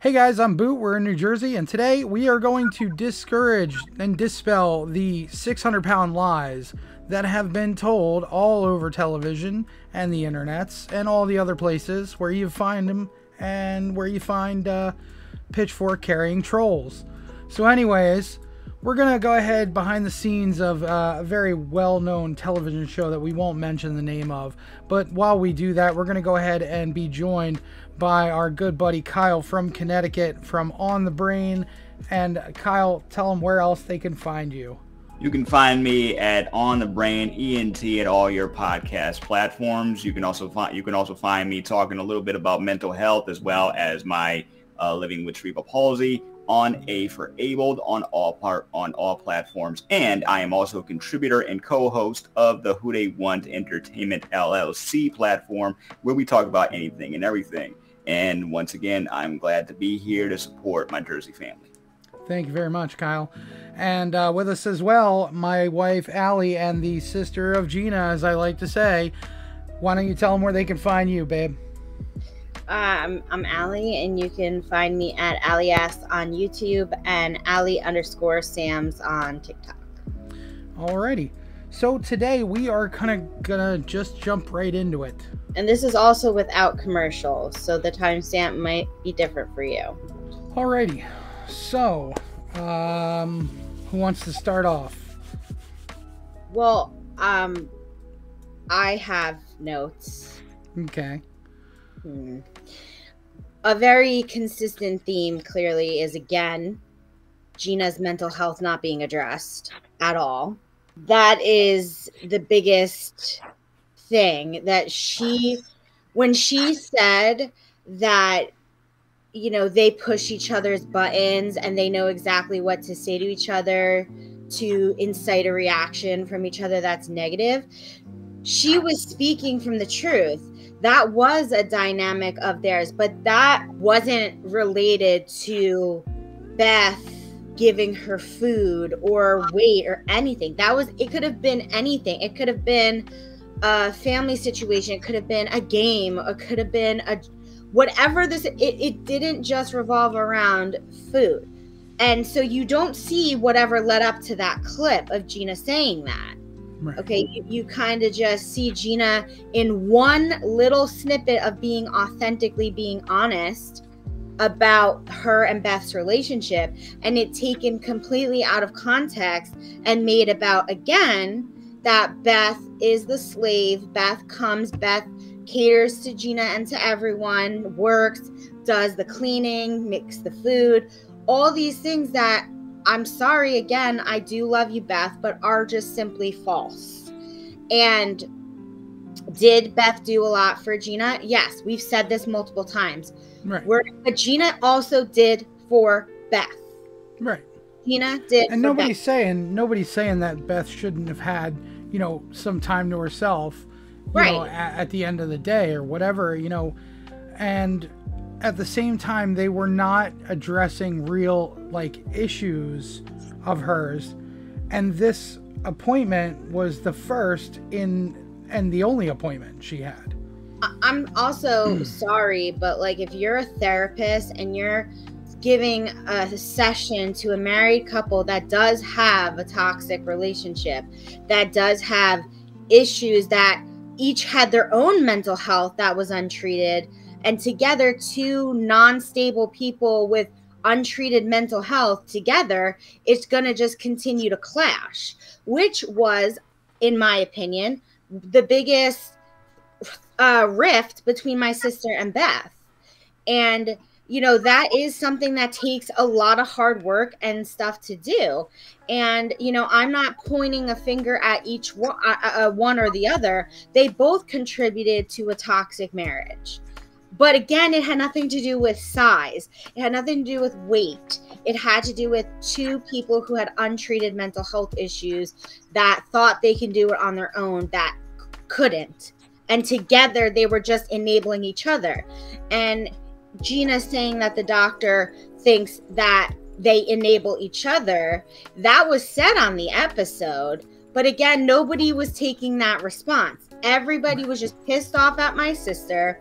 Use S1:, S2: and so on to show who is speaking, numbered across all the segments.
S1: Hey guys, I'm Boot. We're in New Jersey, and today we are going to discourage and dispel the 600-pound lies that have been told all over television and the internets and all the other places where you find them and where you find pitchfork carrying trolls. So, anyways, we're gonna go ahead behind the scenes of a very well-known television show that we won't mention the name of. But while we do that, we're gonna go ahead and be joined by our good buddy Kyle from Connecticut from On the Brain. And Kyle, tell them where else they can find you.
S2: You can find me at On the Brain ENT at all your podcast platforms. You can also find me talking a little bit about mental health as well as my living with cerebral palsy on A for Abled on all platforms. And I am also a contributor and co-host of the Who They Want Entertainment LLC platform, where we talk about anything and everything. And once again, I'm glad to be here to support my Jersey family.
S1: Thank you very much, Kyle. And with us as well, my wife, Allie, and the sister of Gina, as I like to say. Why don't you tell them where they can find you, babe?
S3: I'm Allie, and you can find me at AllieS on YouTube and Allie_Sams on TikTok.
S1: Alrighty. So today we are kind of gonna just jump right into it.
S3: And this is also without commercials, so the timestamp might be different for you.
S1: Alrighty. So, who wants to start off?
S3: Well, I have notes.
S1: Okay.
S3: A very consistent theme clearly is, again, Gina's mental health not being addressed at all. That is the biggest thing that when she said that, you know, they push each other's buttons and they know exactly what to say to each other to incite a reaction from each other that's negative. She was speaking from the truth. That was a dynamic of theirs, but that wasn't related to Beth giving her food or weight or anything. It could have been anything. It could have been a family situation. It could have been a game. It could have been whatever this, it didn't just revolve around food. And so you don't see whatever led up to that clip of Gina saying that. Right. Okay, you kind of just see Gina in one little snippet of being authentically being honest about her and Beth's relationship, and it taken completely out of context and made about, again, that Beth is the slave. Beth caters to Gina and to everyone, works, does the cleaning, makes the food, all these things that, I'm sorry, again, I do love you, Beth, but are just simply false. And did Beth do a lot for Gina? Yes, we've said this multiple times.
S1: Right.
S3: But Gina also did for Beth.
S1: Right.
S3: Gina did.
S1: And nobody's saying that Beth shouldn't have had, you know, some time to herself, you know, at the end of the day or whatever, you know. And at the same time, they were not addressing real, like, issues of hers. And this appointment was the first and the only appointment she had.
S3: I'm also sorry, but, like, if you're a therapist and you're giving a session to a married couple that does have a toxic relationship, that does have issues, that each had their own mental health that was untreated, and together, two non-stable people with untreated mental health together, it's going to just continue to clash, which was, in my opinion, the biggest rift between my sister and Beth. And, you know, that is something that takes a lot of hard work and stuff to do. And, you know, I'm not pointing a finger at each one or the other. They both contributed to a toxic marriage. But again, it had nothing to do with size. It had nothing to do with weight. It had to do with two people who had untreated mental health issues that thought they can do it on their own, that couldn't. And together, they were just enabling each other. And Gina saying that the doctor thinks that they enable each other, that was said on the episode. But again, nobody was taking that response. Everybody was just pissed off at my sister,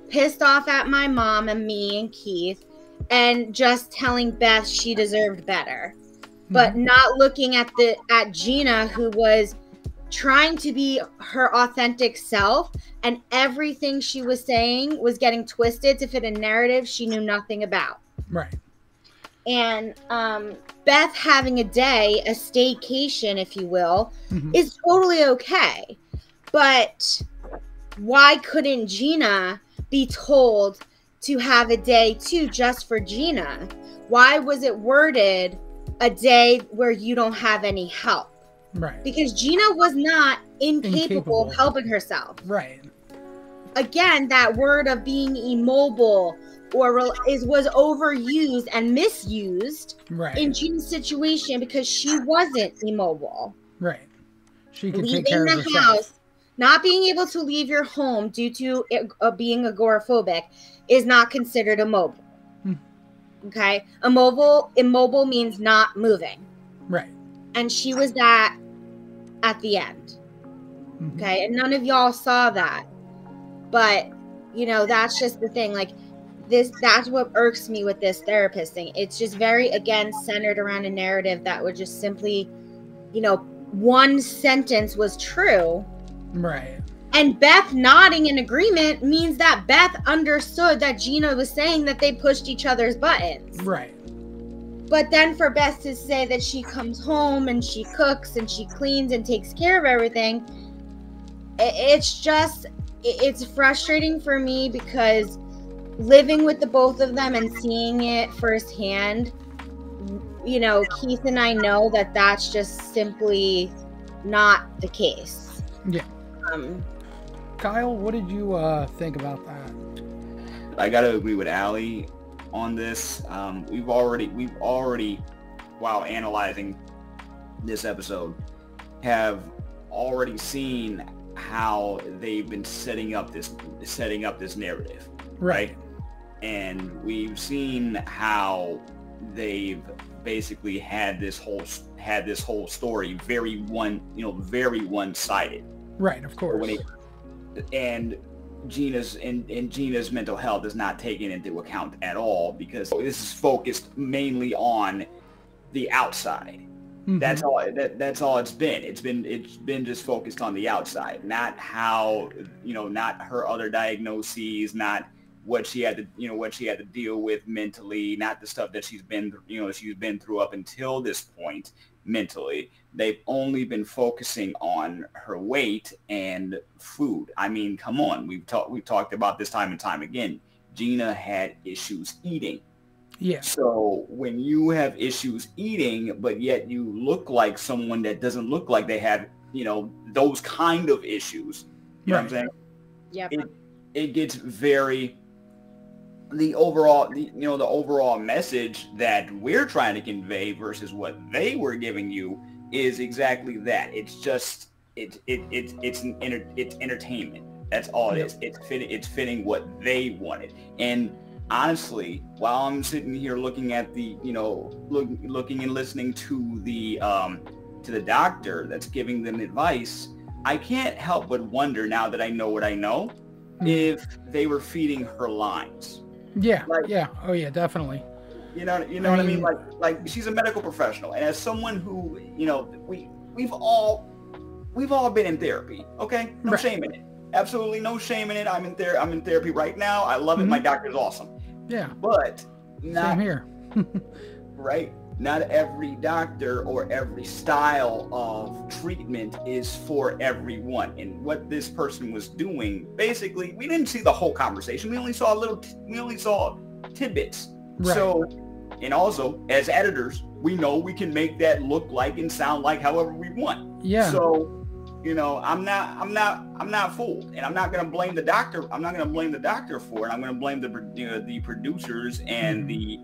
S3: pissed off at my mom and me and Keith, and just telling Beth she deserved better, but not looking at Gina, who was trying to be her authentic self, and everything she was saying was getting twisted to fit a narrative she knew nothing about.
S1: Right.
S3: And Beth having a day, a staycation, if you will, is totally okay. But why couldn't Gina be told to have a day too, just for Gina? Why was it worded a day where you don't have any help?
S1: Right.
S3: Because Gina was not incapable of helping herself.
S1: Right.
S3: Again, that word of being immobile was overused and misused in Gina's situation, because she wasn't immobile.
S1: Right. She could
S3: leaving
S1: take care of
S3: the
S1: herself.
S3: house, not being able to leave your home due to being agoraphobic is not considered immobile. Okay? Immobile means not moving.
S1: Right.
S3: And she was that at the end. Okay? And none of y'all saw that. But, that's just the thing. Like, that's what irks me with this therapist thing. It's just very, again, centered around a narrative that would just simply, one sentence was true.
S1: Right.
S3: And Beth nodding in agreement means that Beth understood that Gina was saying that they pushed each other's buttons.
S1: Right.
S3: But then for Beth to say that she comes home and she cooks and she cleans and takes care of everything, it's frustrating for me, because living with the both of them and seeing it firsthand, Keith and I know that that's just simply not the case.
S1: Yeah. Kyle, what did you think about that?
S2: I gotta agree with Allie on this. We've already, while analyzing this episode, have already seen how they've been setting up this narrative, right? And we've seen how they've basically had this whole story very one-sided.
S1: Right, of course.
S2: And Gina's mental health is not taken into account at all, because this is focused mainly on the outside. That's all it's been. It's been just focused on the outside, not how, not her other diagnoses, not what she had to deal with mentally, not the stuff that she's been through up until this point mentally. They've only been focusing on her weight and food. I mean, come on. We've talked about this time and time again. Gina had issues eating.
S1: Yeah.
S2: So when you have issues eating, but yet you look like someone that doesn't look like they have, those kind of issues, you know what I'm saying?
S3: Yep.
S2: It gets very, the overall message that we're trying to convey versus what they were giving you is exactly that. It's just, it's entertainment. That's all it is. It's fitting what they wanted. And honestly, while I'm sitting here looking at the, looking and listening to the doctor that's giving them advice, I can't help but wonder, now that I know what I know, if they were feeding her lines.
S1: Yeah. Oh yeah, definitely.
S2: You know what I mean? Like she's a medical professional, and as someone who, we've all been in therapy. Okay, no shame in it. Absolutely no shame in it. I'm in therapy right now. I love it. My doctor's awesome.
S1: Yeah.
S2: But not
S1: same here.
S2: right? Not every doctor or every style of treatment is for everyone. And what this person was doing, basically, we didn't see the whole conversation. We only saw tidbits.
S1: Right.
S2: So, and also as editors, we know we can make that look like and sound like however we want.
S1: Yeah.
S2: So, I'm not fooled, and I'm not going to blame the doctor. I'm not going to blame the doctor for it. I'm going to blame the producers and the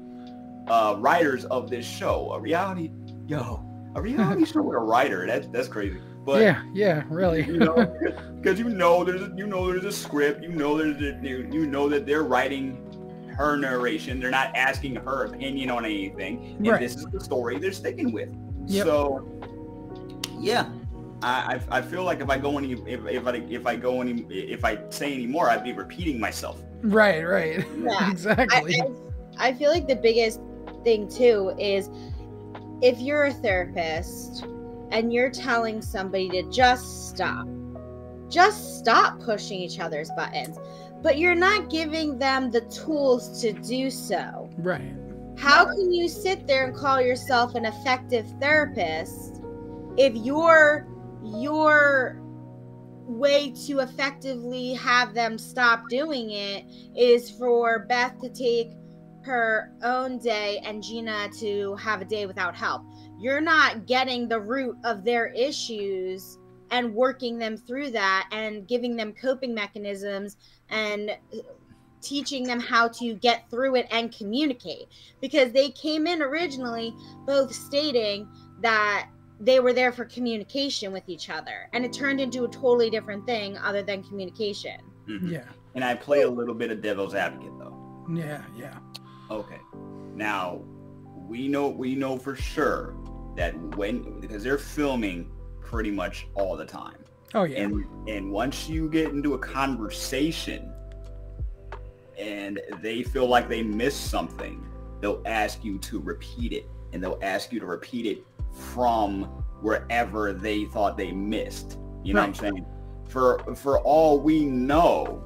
S2: writers of this show. A reality show with a writer. That's crazy. But
S1: yeah, really.
S2: Because there's a script. That they're writing her narration. They're not asking her opinion on anything. And this is the story they're sticking with.
S1: Yep.
S2: So, yeah. I feel like if I say any more, I'd be repeating myself.
S1: Right.
S3: Yeah.
S1: Exactly.
S3: I feel like the biggest thing too is if you're a therapist and you're telling somebody to just stop pushing each other's buttons, but you're not giving them the tools to do so.
S1: Right.
S3: How can you sit there and call yourself an effective therapist if your way to effectively have them stop doing it is for Beth to take her own day and Gina to have a day without help? You're not getting the root of their issues and working them through that and giving them coping mechanisms and teaching them how to get through it and communicate, because they came in originally both stating that they were there for communication with each other, and it turned into a totally different thing other than communication.
S2: Mm-hmm.
S1: Yeah.
S2: And I play a little bit of devil's advocate though.
S1: Yeah.
S2: Okay. Now we know for sure that because they're filming pretty much all the time.
S1: Oh yeah.
S2: And once you get into a conversation and they feel like they missed something, they'll ask you to repeat it, and they'll ask you to repeat it from wherever they thought they missed. You know what I'm saying? For all we know,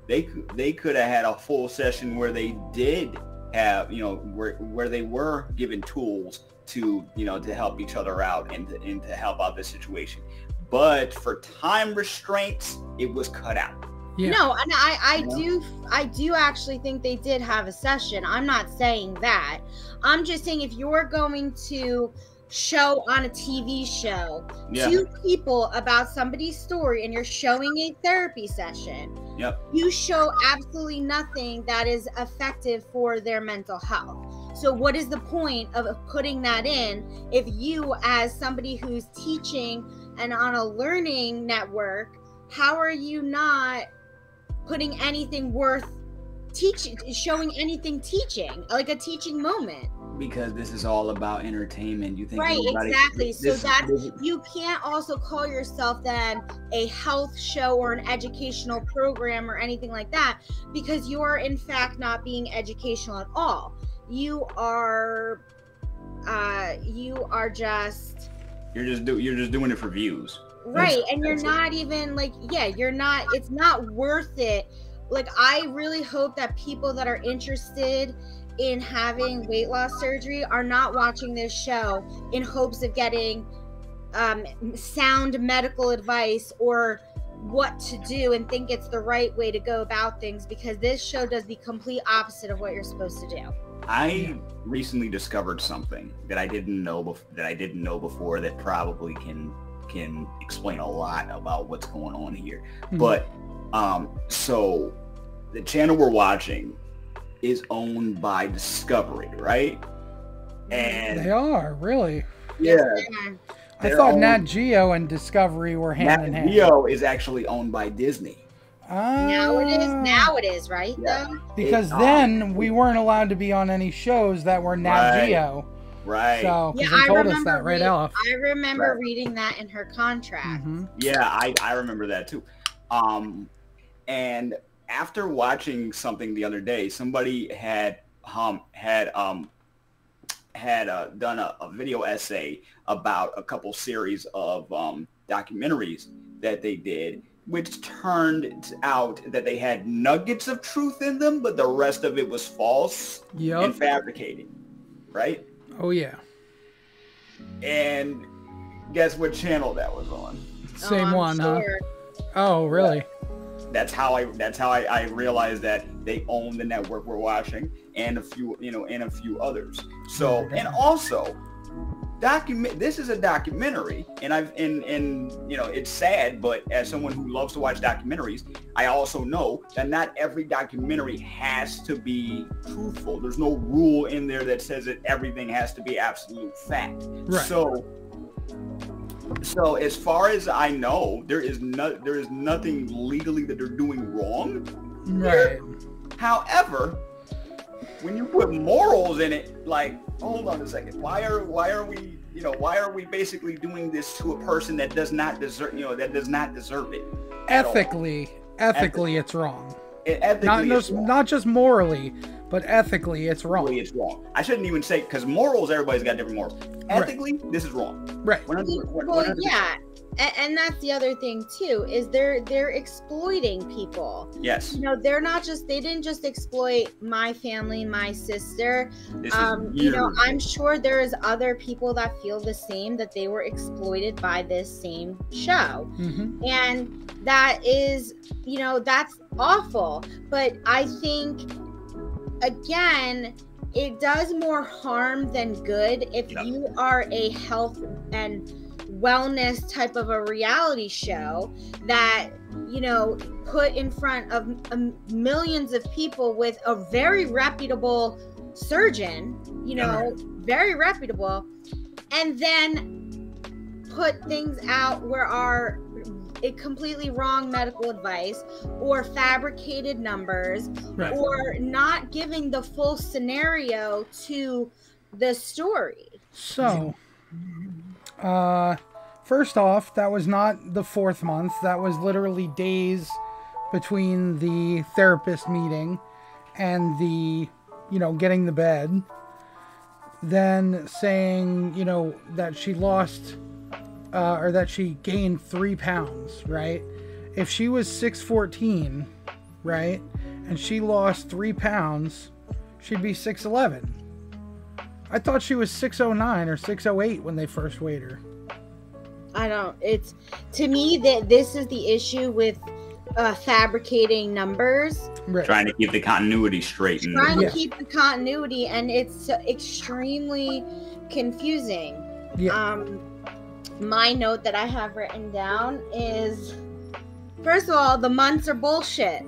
S2: they could have had a full session where they did have, where they were given tools to, to help each other out and to help out this situation. But for time restraints, it was cut out.
S1: Yeah.
S3: No, and I do actually think they did have a session. I'm not saying that. I'm just saying if you're going to show on a TV show two people about somebody's story and you're showing a therapy session, you show absolutely nothing that is effective for their mental health. So what is the point of putting that in if you, as somebody who's teaching and on a learning network, how are you not putting anything worth teaching, showing anything teaching, like a teaching moment?
S2: Because this is all about entertainment. You think
S3: right, exactly. So you can't also call yourself then a health show or an educational program or anything like that, because you are in fact not being educational at all. You are just doing it for views. Right, and you're not even like, it's not worth it. Like, I really hope that people that are interested in having weight loss surgery are not watching this show in hopes of getting sound medical advice or what to do and think it's the right way to go about things, because this show does the complete opposite of what you're supposed to do.
S2: I recently discovered something that I didn't know before that probably can explain a lot about what's going on here. Mm-hmm. But so the channel we're watching is owned by Discovery, right? And
S1: they are, really?
S2: Yeah.
S1: I thought Nat Geo and Discovery were hand in hand.
S2: Nat Geo is actually owned by Disney.
S3: Now it is, right?
S2: Yeah.
S3: Though?
S1: Because then we weren't allowed to be on any shows that were Nat Geo.
S2: Right.
S1: So, they told us that right off.
S3: I remember reading that in her contract.
S1: Mm-hmm.
S2: Yeah, I remember that too. And after watching something the other day, somebody had done a video essay about a couple series of documentaries that they did, which turned out that they had nuggets of truth in them, but the rest of it was false and fabricated, right?
S1: Oh, yeah.
S2: And guess what channel that was on?
S1: Same one,
S3: sure.
S1: Huh? Oh, really?
S2: Yeah. That's how I realized that they own the network we're watching and a few others. So, and also this is a documentary, and it's sad, but as someone who loves to watch documentaries, I also know that not every documentary has to be truthful. There's no rule in there that says that everything has to be absolute fact.
S1: Right.
S2: So as far as I know, there is nothing legally that they're doing wrong.
S1: Right.
S2: However, when you put morals in it, like, hold on a second, why are we basically doing this to a person that does not deserve it?
S1: Ethically, it's wrong. Not just morally, but ethically, it's wrong.
S2: It's wrong. I shouldn't even say, because morals, everybody's got different morals. Ethically, This is wrong.
S1: Right.
S2: 100%.
S3: Well, yeah. And that's the other thing too, is they're exploiting people.
S2: Yes.
S3: You know, they didn't just exploit my family, my sister. You know, I'm sure there's other people that feel the same, that they were exploited by this same show.
S1: Mm-hmm.
S3: And that is, you know, that's awful. But I think, again, it does more harm than good if you are a health and wellness type of a reality show that, you know, put in front of millions of people with a very reputable surgeon, you know, very reputable, and then put things out where are completely wrong medical advice or fabricated numbers, or not giving the full scenario to the story.
S1: So, first off, that was not the 4th month. That was literally days between the therapist meeting and the, you know, getting the bed. Then saying, you know, that she lost, or that she gained 3 pounds, right? If she was 6'14", right, and she lost 3 pounds, she'd be 6'11". I thought she was 6'09" or 6'08" when they first weighed her.
S3: It's, to me, that this is the issue with fabricating numbers.
S1: Right.
S2: Trying to keep the continuity straight.
S3: Trying to keep the continuity, and it's extremely confusing.
S1: Yeah.
S3: My note that I have written down is, first of all, the months are bullshit.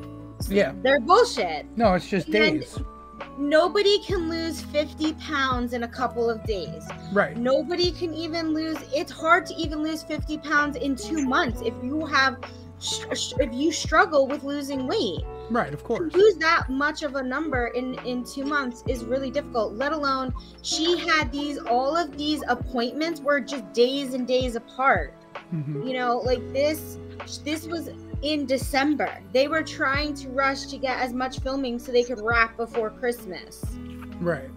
S1: Yeah.
S3: They're bullshit.
S1: No, it's just days.
S3: Nobody can lose 50 pounds in a couple of days.
S1: Right.
S3: Nobody can even lose, it's hard to even lose 50 pounds in 2 months if you struggle with losing weight.
S1: Right, of course.
S3: To lose that much of a number in 2 months is really difficult, let alone she had all of these appointments were just days and days apart.
S1: Mm-hmm.
S3: You know, like this was in December. They were trying to rush to get as much filming so they could wrap before Christmas.
S1: Right.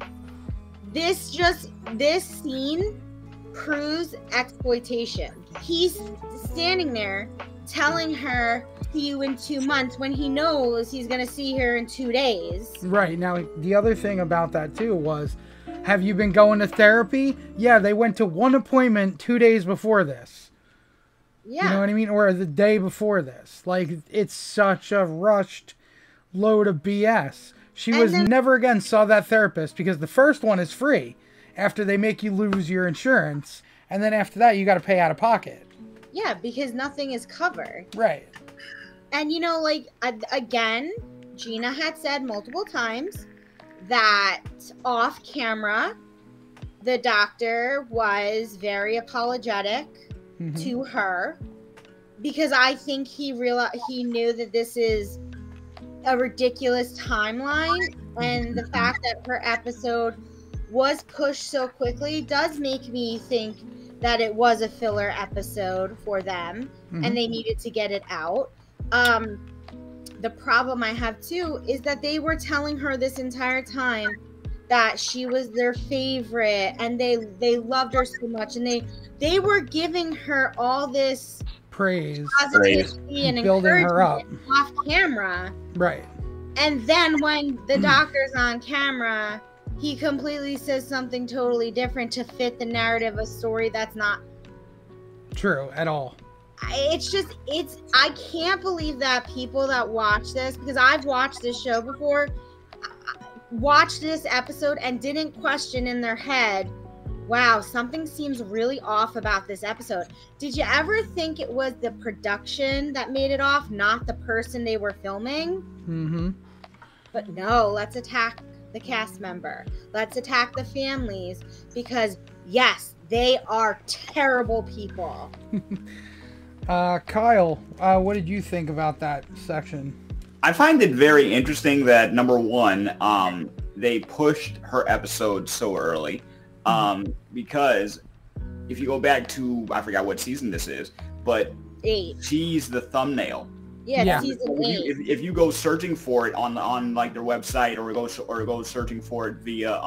S3: This scene proves exploitation. He's standing there telling her, see you in 2 months, when he knows he's going to see her in 2 days.
S1: Right. Now, the other thing about that too was, have you been going to therapy? Yeah, they went to one appointment 2 days before this.
S3: Yeah.
S1: You know what I mean? Or the day before this. Like, it's such a rushed load of BS. She never again saw that therapist, because the first one is free after they make you lose your insurance. And then after that, you got to pay out of pocket.
S3: Yeah, because nothing is covered.
S1: Right.
S3: And, you know, like, again, Gina had said multiple times that off camera, the doctor was very apologetic to her, because I think he knew that this is a ridiculous timeline, and the fact that her episode was pushed so quickly does make me think that it was a filler episode for them, and they needed to get it out. The problem I have too is that they were telling her this entire time that she was their favorite, and they loved her so much, and they were giving her all this
S1: praise,
S3: positivity, and
S1: building her up
S3: off camera.
S1: Right.
S3: And then when the doctor's on camera, he completely says something totally different to fit the narrative, a story that's not
S1: true at all.
S3: I can't believe that people that watch this, because I've watched this show before, watched this episode and didn't question in their head, wow, something seems really off about this episode. Did you ever think it was the production that made it off, not the person they were filming?
S1: Mm-hmm.
S3: But no, let's attack the cast member. Let's attack the families, because yes, they are terrible people.
S1: Kyle, what did you think about that section?
S2: I find it very interesting that, number one, they pushed her episode so early, because if you go back to, I forgot what season this is, but
S3: 8.
S2: she's the thumbnail
S1: Yeah.
S3: Season 8.
S2: If you go searching for it on like their website or go searching for it via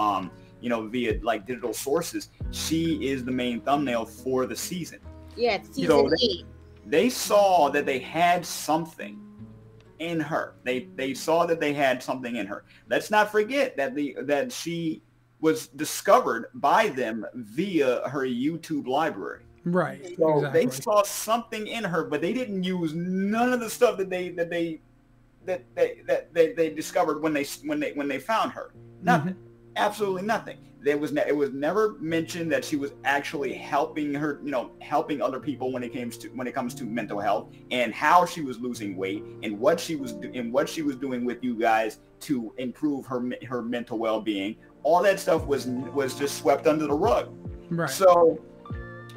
S2: via like digital sources, she is the main thumbnail for the season.
S3: Yeah, it's season 8.
S2: They saw that they had something in her. They saw that they had something in her. Let's not forget that she was discovered by them via her YouTube library.
S1: Right.
S2: So
S1: exactly.
S2: they saw something in her, but they didn't use none of the stuff that they discovered when they found her. Nothing. Absolutely nothing. It was never mentioned that she was actually helping helping other people when it comes to mental health, and how she was losing weight, and what she was doing with you guys to improve her mental well-being. All that stuff was just swept under the rug.
S1: Right.
S2: So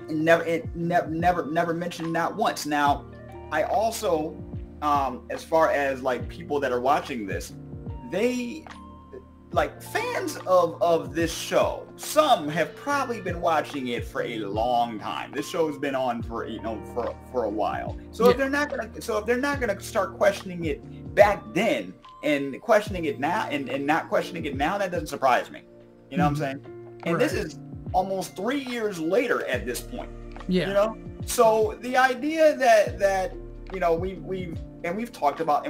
S2: never mentioned, not once. Now, I also, as far as like people that are watching this, they, like, fans of this show, some have probably been watching it for a long time. This show's been on for a while. So if they're not gonna start questioning it back then and questioning it now and not questioning it now, that doesn't surprise me. You know what I'm saying? And This is almost 3 years later at this point.
S1: Yeah.
S2: So the idea that we've talked about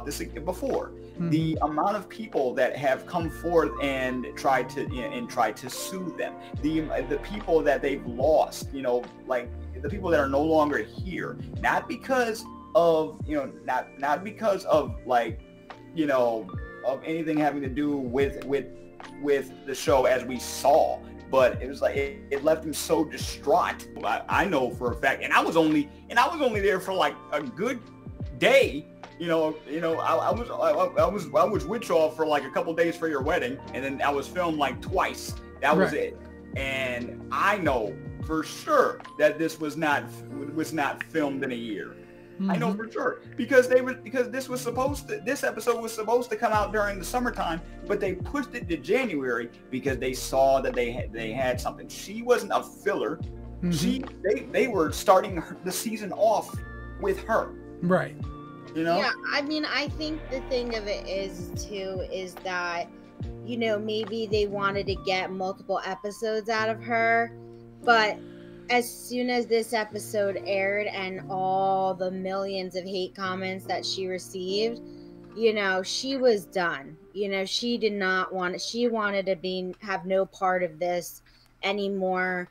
S2: this before. The amount of people that have come forth and tried to sue them, the people that they've lost, like the people that are no longer here, not because of not because of like of anything having to do with the show as we saw, but it was like it left him so distraught. I know for a fact, and I was only there for like a good day. I was with y'all for like a couple days for your wedding, and then I was filmed like twice. That was it. And I know for sure that this was not filmed in a year. I know for sure because this episode was supposed to come out during the summertime, but they pushed it to January because they saw that they had something. She wasn't a filler. They were starting the season off with her.
S1: Right.
S3: Yeah, I mean, I think the thing of it is that, maybe they wanted to get multiple episodes out of her, but as soon as this episode aired and all the millions of hate comments that she received, she was done. She did not want, she wanted to have no part of this anymore.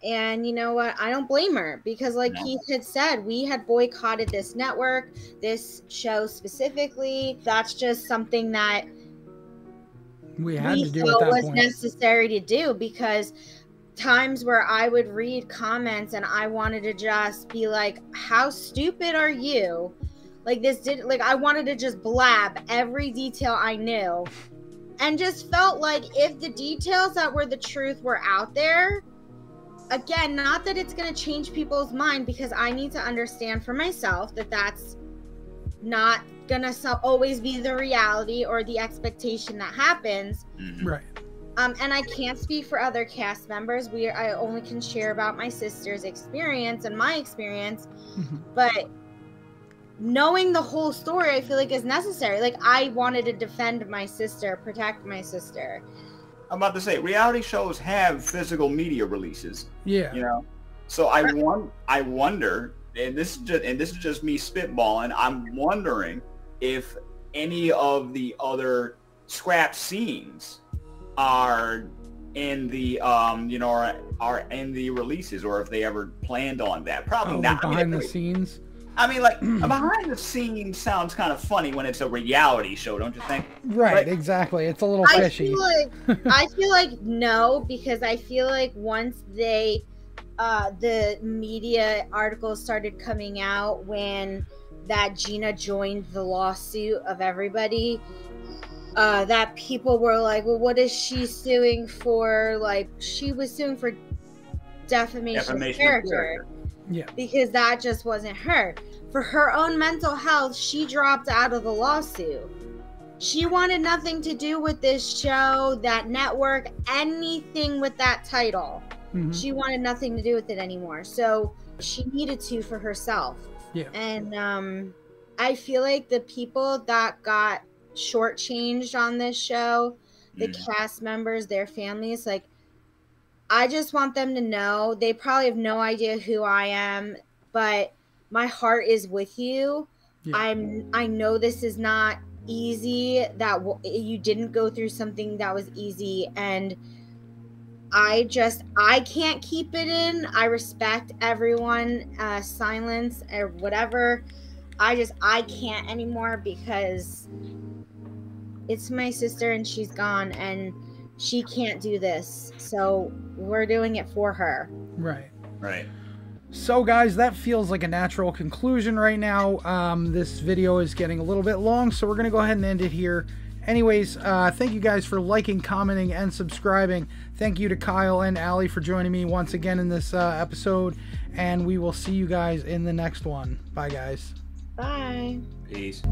S3: And you know what? I don't blame her because like Keith had said, we had boycotted this network, this show specifically. That's just something that
S1: we had to do
S3: felt
S1: at that
S3: was
S1: point.
S3: Necessary to do, because times where I would read comments and I wanted to just be like, how stupid are you? Like I wanted to just blab every detail I knew, and just felt like if the details that were the truth were out there, again, not that it's going to change people's mind, because I need to understand for myself that that's not going to always be the reality or the expectation that happens.
S1: Right.
S3: And I can't speak for other cast members. I only can share about my sister's experience and my experience. But knowing the whole story, I feel like is necessary. Like, I wanted to defend my sister, protect my sister.
S2: I'm about to say, reality shows have physical media releases.
S1: Yeah.
S2: So I wonder, and this is just me spitballing, I'm wondering if any of the other scrap scenes are in the are in the releases, or if they ever planned on that. Probably not.
S1: Behind the scenes.
S2: I mean, like, behind the scenes sounds kind of funny when it's a reality show, don't you think?
S1: Right, exactly. It's a little fishy.
S3: I feel like no, because I feel like once the media articles started coming out when that Gina joined the lawsuit of everybody, that people were like, well, what is she suing for? Like, she was suing for defamation of character.
S1: Yeah.
S3: Because that just wasn't her. For her own mental health, she dropped out of the lawsuit. She wanted nothing to do with this show, that network, anything with that title. She wanted nothing to do with it anymore. So she needed to for herself,
S1: Yeah.
S3: And I feel like the people that got shortchanged on this show, the cast members, their families, like, I just want them to know, they probably have no idea who I am, but my heart is with you.
S1: Yeah.
S3: I know this is not easy, that you didn't go through something that was easy, and I can't keep it in. I respect everyone, silence or whatever. I can't anymore, because it's my sister and she's gone and she can't do this. So we're doing it for her.
S1: Right.
S2: Right.
S1: So guys, that feels like a natural conclusion right now. This video is getting a little bit long, so we're going to go ahead and end it here. Anyways, thank you guys for liking, commenting, and subscribing. Thank you to Kyle and Allie for joining me once again in this episode, and we will see you guys in the next one. Bye, guys.
S3: Bye.
S2: Peace.